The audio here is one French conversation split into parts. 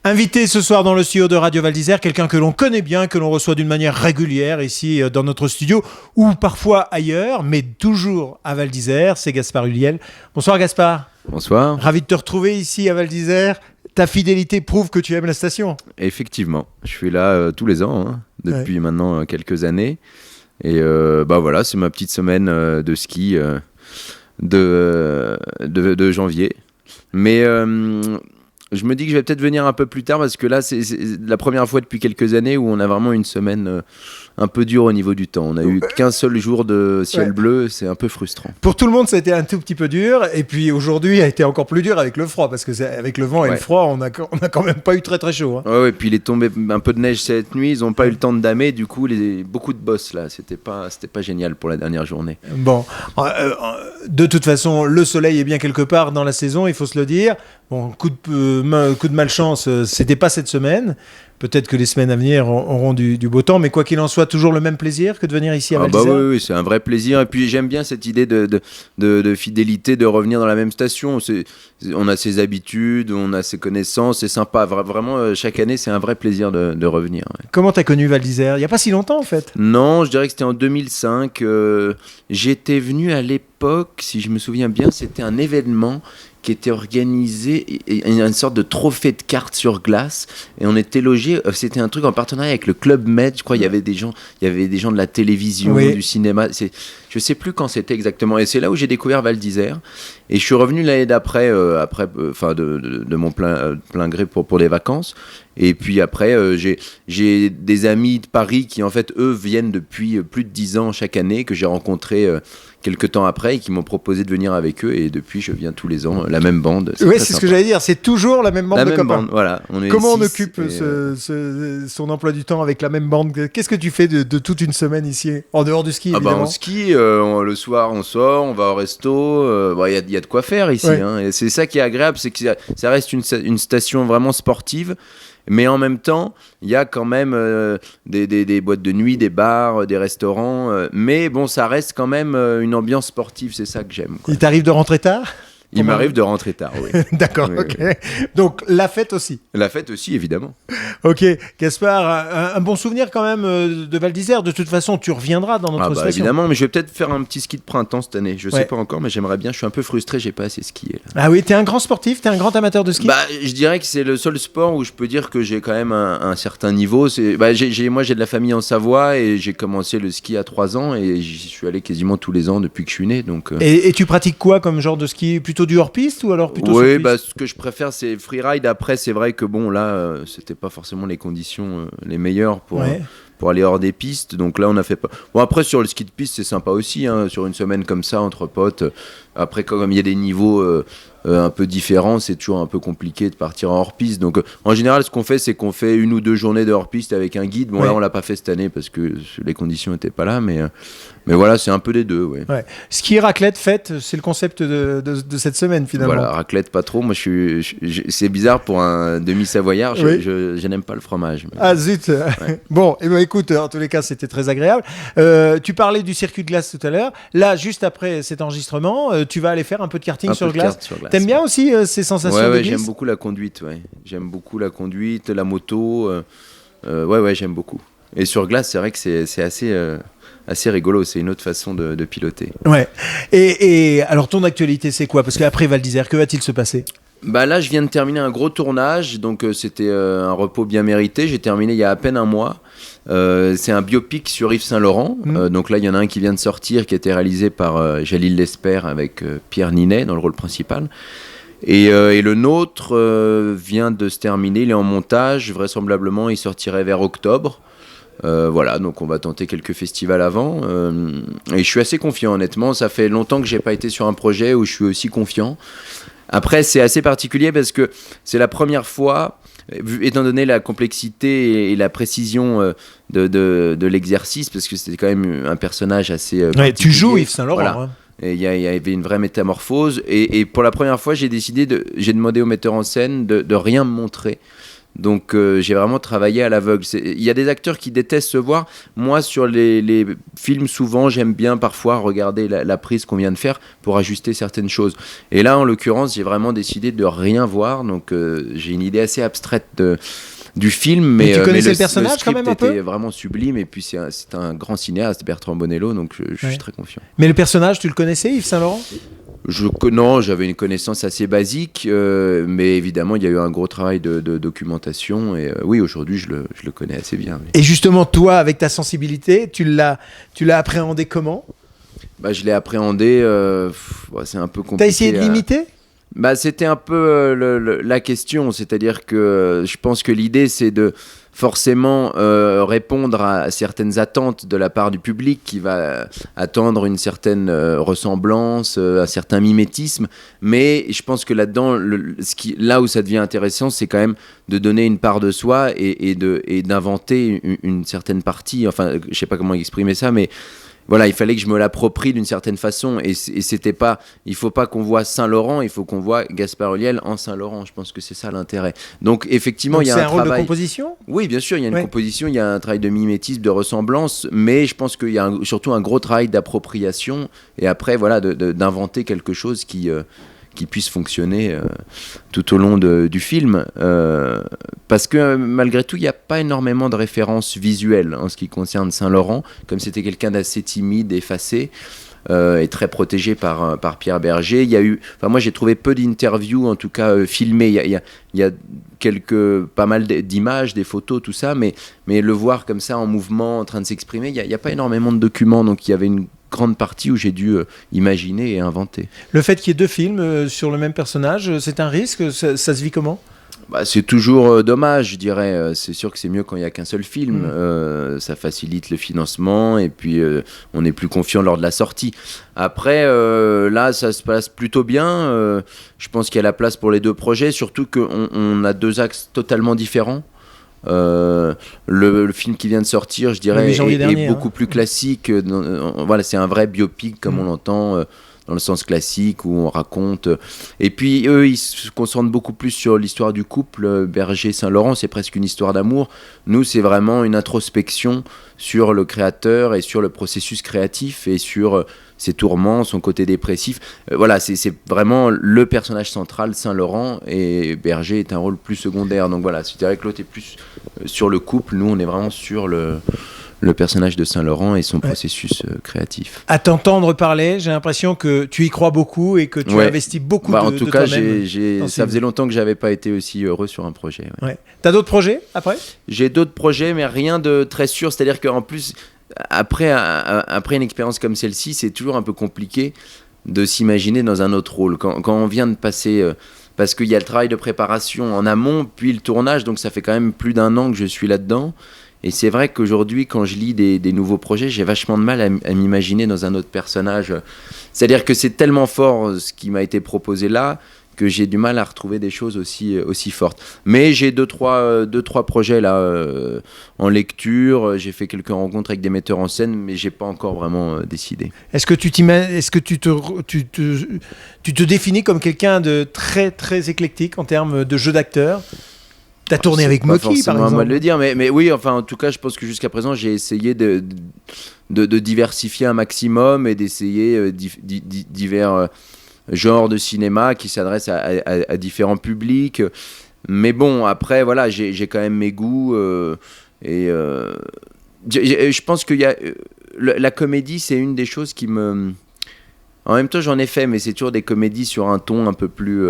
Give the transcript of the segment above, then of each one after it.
Invité ce soir dans le studio de Radio Val d'Isère, quelqu'un que l'on connaît bien, que l'on reçoit d'une manière régulière ici dans notre studio ou parfois ailleurs, mais toujours à Val d'Isère, c'est Gaspard Huliel. Bonsoir Gaspard. Bonsoir. Ravi de te retrouver ici à Val d'Isère. Ta fidélité prouve que tu aimes la station. Effectivement, je suis là tous les ans, depuis maintenant quelques années. Et voilà, c'est ma petite semaine de ski de janvier. Mais je me dis que je vais peut-être venir un peu plus tard parce que là, c'est la première fois depuis quelques années où on a vraiment une semaine un peu dure au niveau du temps. On a eu qu'un seul jour de ciel bleu, c'est un peu frustrant. Pour tout le monde, ça a été un tout petit peu dur. Et puis aujourd'hui, a été encore plus dur avec le froid parce que avec le vent et le froid, on a quand même pas eu très très chaud. Ouais, et puis il est tombé un peu de neige cette nuit. Ils n'ont pas eu le temps de damer. Du coup, beaucoup de bosses là. C'était pas génial pour la dernière journée. Bon, de toute façon, le soleil est bien quelque part dans la saison, il faut se le dire. Bon, coup de malchance, c'était pas cette semaine. Peut-être que les semaines à venir auront du beau temps, mais quoi qu'il en soit, toujours le même plaisir que de venir ici à Val d'Isère. Oui, c'est un vrai plaisir. Et puis j'aime bien cette idée de fidélité, de revenir dans la même station. On a ses habitudes, on a ses connaissances, c'est sympa. Vraiment, chaque année, c'est un vrai plaisir de revenir. Ouais. Comment t'as connu Val d'Isère ? Il n'y a pas si longtemps en fait. Non, je dirais que c'était en 2005. J'étais venu à l'époque, si je me souviens bien, c'était un événement qui était organisé, une sorte de trophée de cartes sur glace, et on était logés, c'était un truc en partenariat avec le Club Med, je crois, il y avait des gens de la télévision, du cinéma, je sais plus quand c'était exactement, et c'est là où j'ai découvert Val d'Isère, et je suis revenu l'année d'après, de mon plein gré pour les vacances, et puis après, j'ai des amis de Paris qui, en fait, eux, viennent depuis plus de 10 ans chaque année, que j'ai rencontrés quelques temps après, et qui m'ont proposé de venir avec eux, et depuis, je viens tous les ans, la même bande. Oui, c'est ce que j'allais dire, c'est toujours la même bande de copains. Bande, voilà. Comment on occupe son emploi du temps avec la même bande ? Qu'est-ce que tu fais de toute une semaine ici, en dehors du ski, évidemment ? On skie, le soir, on sort, on va au resto, y a de quoi faire ici. Et c'est ça qui est agréable, c'est que ça reste une station vraiment sportive. Mais en même temps, il y a quand même des boîtes de nuit, des bars, des restaurants. Mais bon, ça reste quand même une ambiance sportive, c'est ça que j'aime. Il t'arrive de rentrer tard ? Il m'arrive de rentrer tard, oui. D'accord, oui, ok. Oui. Donc la fête aussi. La fête aussi, évidemment. Ok, Gaspard, un bon souvenir quand même de Val d'Isère. De toute façon, tu reviendras dans notre station. Évidemment, mais je vais peut-être faire un petit ski de printemps cette année. Je sais pas encore, mais j'aimerais bien. Je suis un peu frustré, j'ai pas assez skié. Là. Ah oui, t'es un grand sportif, t'es un grand amateur de ski. Je dirais que c'est le seul sport où je peux dire que j'ai quand même un certain niveau. Moi, j'ai de la famille en Savoie et j'ai commencé le ski à 3 ans et j'y suis allé quasiment tous les ans depuis que je suis né. Donc. Et tu pratiques quoi comme genre de ski ? Plutôt du hors-piste ou alors plutôt sur piste ? Ce que je préfère, c'est freeride. Après, c'est vrai que bon, là, c'était pas forcément les conditions les meilleures pour aller hors des pistes. Donc là, on a fait pas. Bon, après, sur le ski de piste, c'est sympa aussi, sur une semaine comme ça, entre potes. Après, comme il y a des niveaux un peu différents, c'est toujours un peu compliqué de partir en hors-piste. Donc, en général, ce qu'on fait, c'est qu'on fait 1 ou 2 journées de hors-piste avec un guide. Bon, là, on l'a pas fait cette année parce que les conditions n'étaient pas là, mais voilà, c'est un peu des deux. Ouais. Ski, raclette, fête, c'est le concept de cette semaine, finalement. Voilà, raclette, pas trop. Moi, c'est bizarre pour un demi-savoyard. Je n'aime pas le fromage. Mais... Ah, zut. Ouais. Bon, écoute, en tous les cas, c'était très agréable. Tu parlais du circuit de glace tout à l'heure. Là, juste après cet enregistrement, tu vas aller faire un peu de karting sur glace. T'aimes bien aussi ces sensations de glisse ? J'aime beaucoup la conduite. J'aime beaucoup la conduite, la moto. J'aime beaucoup. Et sur glace, c'est vrai que c'est assez rigolo. C'est une autre façon de piloter. Ouais. Et alors, ton actualité, c'est quoi ? Parce qu'après Val d'Isère, que va-t-il se passer ? Là, je viens de terminer un gros tournage, donc c'était un repos bien mérité. J'ai terminé il y a à peine un mois. C'est un biopic sur Yves Saint-Laurent. Donc là, il y en a un qui vient de sortir, qui a été réalisé par Jalil Lespert avec Pierre Ninet dans le rôle principal. Et le nôtre vient de se terminer. Il est en montage. Vraisemblablement, il sortirait vers octobre. Voilà, donc on va tenter quelques festivals avant. Et je suis assez confiant, honnêtement. Ça fait longtemps que j'ai pas été sur un projet où je suis aussi confiant. Après, c'est assez particulier parce que c'est la première fois, étant donné la complexité et la précision de l'exercice, parce que c'était quand même un personnage assez particulier. Tu joues Yves Saint-Laurent. Voilà. Et il y avait une vraie métamorphose. Et pour la première fois, j'ai demandé au metteur en scène de rien me montrer. Donc j'ai vraiment travaillé à l'aveugle. Il y a des acteurs qui détestent se voir. Moi, sur les films, souvent, j'aime bien parfois regarder la prise qu'on vient de faire pour ajuster certaines choses. Et là, en l'occurrence, j'ai vraiment décidé de rien voir. Donc j'ai une idée assez abstraite du film. Mais tu connaissais le personnage script quand même un peu ? était vraiment sublime. Et puis c'est un grand cinéaste, Bertrand Bonello. Donc je suis très confiant. Mais le personnage, tu le connaissais, Yves Saint-Laurent ? Non, j'avais une connaissance assez basique, mais évidemment, il y a eu un gros travail de documentation. Et oui, aujourd'hui, je le connais assez bien. Oui. Et justement, toi, avec ta sensibilité, tu l'as appréhendé comment ? Je l'ai appréhendé, c'est un peu compliqué. T'as essayé de l'imiter ? C'était un peu la question, c'est-à-dire que je pense que l'idée, c'est de forcément répondre à certaines attentes de la part du public qui va attendre une certaine ressemblance, un certain mimétisme, mais je pense que là-dedans, là où ça devient intéressant, c'est quand même de donner une part de soi et d'inventer une certaine partie, enfin, je sais pas comment exprimer ça, mais voilà, il fallait que je me l'approprie d'une certaine façon et c'était pas, il faut pas qu'on voit Saint-Laurent, il faut qu'on voit Gaspard Ulliel en Saint-Laurent. Je pense que c'est ça l'intérêt. Donc effectivement, il y a un travail. C'est un rôle de composition ? Oui, bien sûr, il y a une composition, il y a un travail de mimétisme, de ressemblance, mais je pense qu'il y a surtout un gros travail d'appropriation et après voilà d'inventer quelque chose qui puisse fonctionner tout au long du film. Parce que malgré tout, il n'y a pas énormément de références visuelles en ce qui concerne Saint-Laurent, comme c'était quelqu'un d'assez timide, effacé, et très protégé par Pierre Berger. Moi, j'ai trouvé peu d'interviews, en tout cas filmées. Il y a pas mal d'images, des photos, tout ça, mais le voir comme ça en mouvement, en train de s'exprimer, il n'y a pas énormément de documents, donc il y avait une grande partie où j'ai dû imaginer et inventer. Le fait qu'il y ait 2 films sur le même personnage, c'est un risque ? Ça se vit comment ? C'est toujours dommage, je dirais. C'est sûr que c'est mieux quand il n'y a qu'un seul film. Ça facilite le financement et puis on est plus confiant lors de la sortie. Après, là, ça se passe plutôt bien. Je pense qu'il y a la place pour les 2 projets, surtout qu'on a 2 axes totalement différents. Le film qui vient de sortir, je dirais, est beaucoup plus classique. Voilà, c'est un vrai biopic comme on l'entend dans le sens classique où on raconte. Et puis eux, ils se concentrent beaucoup plus sur l'histoire du couple Berger-Saint-Laurent. C'est presque une histoire d'amour. Nous, c'est vraiment une introspection sur le créateur et sur le processus créatif et sur ses tourments, son côté dépressif. Voilà, c'est vraiment le personnage central, Saint-Laurent, et Berger est un rôle plus secondaire. Donc voilà, je dirais que l'autre est plus sur le couple. Nous, on est vraiment sur le personnage de Saint-Laurent et son processus créatif. À t'entendre parler, j'ai l'impression que tu y crois beaucoup et que tu investis beaucoup en tout cas, toi-même. Ça faisait longtemps que j'avais pas été aussi heureux sur un projet. T'as d'autres projets après ? J'ai d'autres projets, mais rien de très sûr. C'est-à-dire qu'en plus, après une expérience comme celle-ci, c'est toujours un peu compliqué de s'imaginer dans un autre rôle. Quand on vient de passer... parce qu'il y a le travail de préparation en amont, puis le tournage, donc ça fait quand même plus d'1 an que je suis là-dedans. Et c'est vrai qu'aujourd'hui, quand je lis des nouveaux projets, j'ai vachement de mal à m'imaginer dans un autre personnage. C'est-à-dire que c'est tellement fort ce qui m'a été proposé là que j'ai du mal à retrouver des choses aussi fortes. Mais j'ai deux, trois projets là en lecture. J'ai fait quelques rencontres avec des metteurs en scène, mais j'ai pas encore vraiment décidé. Est-ce que tu te définis comme quelqu'un de très très éclectique en termes de jeu d'acteur ? T'as tourné avec Mocky, par exemple. C'est pas forcément à moi de le dire, mais oui, enfin, en tout cas, je pense que jusqu'à présent, j'ai essayé de diversifier un maximum et d'essayer divers genres de cinéma qui s'adressent à différents publics. Mais bon, après, voilà, j'ai quand même mes goûts. Je pense qu'il y a... la comédie, c'est une des choses qui me... En même temps, j'en ai fait, mais c'est toujours des comédies sur un ton un peu plus...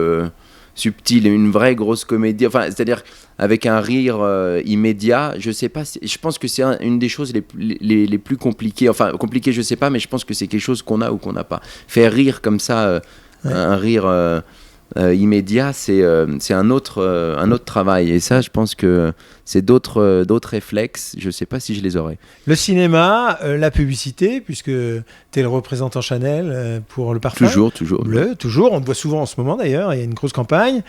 subtil, une vraie grosse comédie, enfin, c'est-à-dire avec un rire immédiat. Je sais pas, je pense que c'est une des choses les plus compliquées, enfin compliquées je sais pas, mais je pense que c'est quelque chose qu'on a ou qu'on n'a pas. Faire rire comme ça, un rire immédiat, c'est un autre travail, et ça je pense que c'est d'autres réflexes, je sais pas si je les aurais. Le cinéma, la publicité, puisque tu es le représentant Chanel pour le parfum. Toujours. Bleu, toujours, on te voit souvent en ce moment d'ailleurs, il y a une grosse campagne.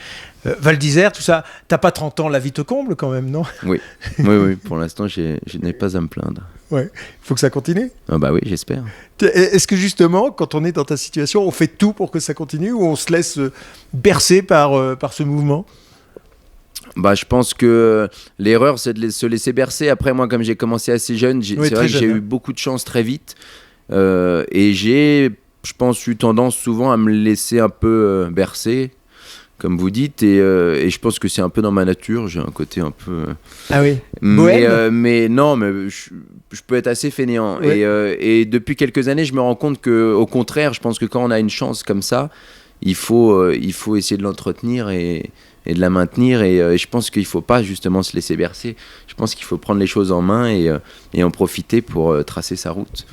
Val d'Isère, tout ça, t'as pas 30 ans, la vie te comble quand même, non ? Oui, pour l'instant je n'ai pas à me plaindre. Ouais, faut que ça continue. Ah bah oui, j'espère. Est-ce que justement, quand on est dans ta situation, on fait tout pour que ça continue ou on se laisse bercer par ce mouvement ? Bah, je pense que l'erreur, c'est de se laisser bercer. Après, moi, comme j'ai commencé assez jeune, Oui, c'est vrai que j'ai eu beaucoup de chance très vite. Et j'ai, je pense, eu tendance souvent à me laisser un peu bercer, comme vous dites. Et je pense que c'est un peu dans ma nature. J'ai un côté un peu... Ah oui. Mais non, mais je peux être assez fainéant. Ouais. Et depuis quelques années, je me rends compte qu'au contraire, je pense que quand on a une chance comme ça, il faut essayer de l'entretenir et de la maintenir. Et je pense qu'il ne faut pas justement se laisser bercer. Je pense qu'il faut prendre les choses en main et en profiter pour tracer sa route.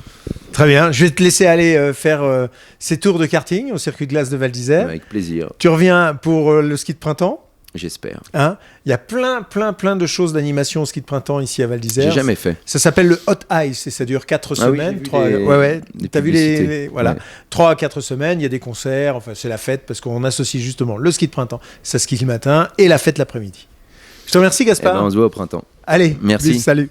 Très bien. Je vais te laisser aller faire ces tours de karting au circuit de glace de Val d'Isère. Avec plaisir, Tu reviens pour le ski de printemps. j'espère. Hein, il y a plein de choses d'animation au ski de printemps ici à Val d'Isère. J'ai jamais fait. Ça s'appelle le Hot Ice et ça dure 4 semaines. T'as vu les voilà, 3 à 4 semaines, il y a des concerts, enfin c'est la fête parce qu'on associe justement le ski de printemps, ça skie le matin et la fête l'après-midi. Je te remercie Gaspard. On se voit au printemps. Allez, merci. Salut.